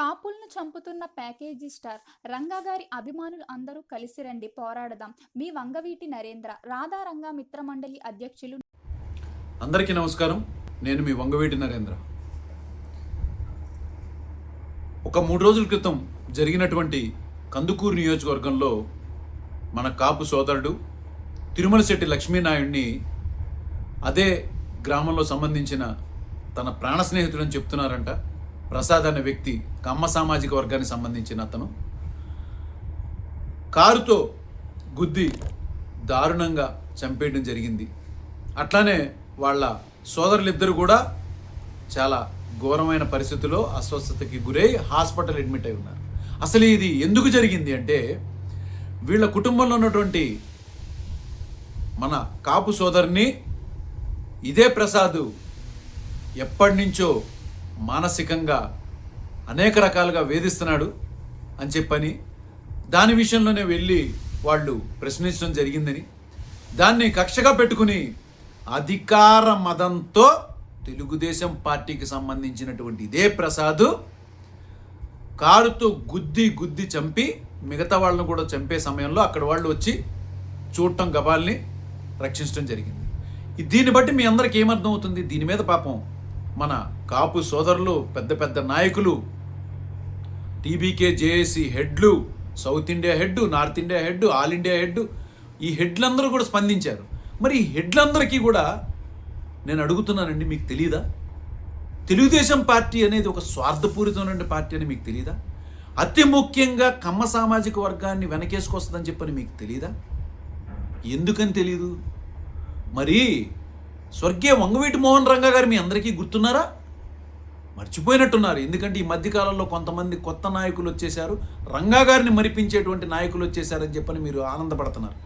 కాపుల్ని చంపుతున్న package star Ranga గారి అభిమానులు అందరూ కలిసి రండి పోరాడదాం. మీ వంగవీటి నరేంద్ర రాధా రంగా మిత్రమండలి అధ్యక్షులు. అందరికీ నమస్కారం. నేను మీ వంగవీటి నరేంద్ర. ఒక 3 రోజుల క్రితం జరిగినటువంటి కందుకూరు నియోజకవర్గంలో మన కాపు సోదరుడు తిరుమల శెట్టి లక్ష్మీనాయుడిని అదే గ్రామంలో సంబంధించిన తన ప్రాణ స్నేహితుడని చెప్తున్నారంట. ప్రసాద్ అనే వ్యక్తి కమ్మ సామాజిక వర్గానికి సంబంధించిన అతను కారుతో గుద్ది దారుణంగా చంపేయడం జరిగింది. అట్లానే వాళ్ళ సోదరులిద్దరు కూడా చాలా ఘోరమైన పరిస్థితుల్లో అస్వస్థతకి గురై హాస్పిటల్ అడ్మిట్ అయి ఉన్నారు. అసలు ఇది ఎందుకు జరిగింది అంటే, వీళ్ళ కుటుంబంలో ఉన్నటువంటి మన కాపు సోదరుని ఇదే ప్రసాద్ ఎప్పటి నుంచో మానసికంగా అనేక రకాలుగా వేధిస్తున్నాడు అని చెప్పని, దాని విషయంలోనే వెళ్ళి వాళ్ళు ప్రశ్నించడం జరిగిందని, దాన్ని కక్షగా పెట్టుకుని అధికార మదంతో తెలుగుదేశం పార్టీకి సంబంధించినటువంటి ఇదే ప్రసాద్ కారుతో గుద్ది చంపి మిగతా వాళ్ళను కూడా చంపే సమయంలో అక్కడ వాళ్ళు వచ్చి చూడటం, గబాల్ని రక్షించడం జరిగింది. దీన్ని బట్టి మీ అందరికీ ఏమర్థం అవుతుంది? దీని మీద పాపం మన కాపు సోదరులు, పెద్ద పెద్ద నాయకులు, టీబీకే జేఏసీ హెడ్లు, south India head, north India head, all India head, ఈ హెడ్లందరూ కూడా స్పందించారు. మరి ఈ హెడ్లందరికీ కూడా నేను అడుగుతున్నానండి, మీకు తెలీదా? తెలుగుదేశం పార్టీ అనేది ఒక స్వార్థపూరితమైన పార్టీ అని మీకు తెలీదా? అతి ముఖ్యంగా కమ్మ సామాజిక వర్గాన్ని వెనకేసుకొస్తుందని చెప్పని మీకు తెలీదా? ఎందుకని తెలీదు? మరి స్వర్గీయ వంగవీటి మోహన్ రంగా గారు మీ అందరికీ గుర్తున్నారా? మర్చిపోయినట్టున్నారు. ఎందుకంటే ఈ మధ్యకాలంలో కొంతమంది కొత్త నాయకులు వచ్చేసారు, రంగా గారిని మరిపించేటువంటి నాయకులు వచ్చేసారని చెప్పని మీరు ఆనందపడుతున్నారు.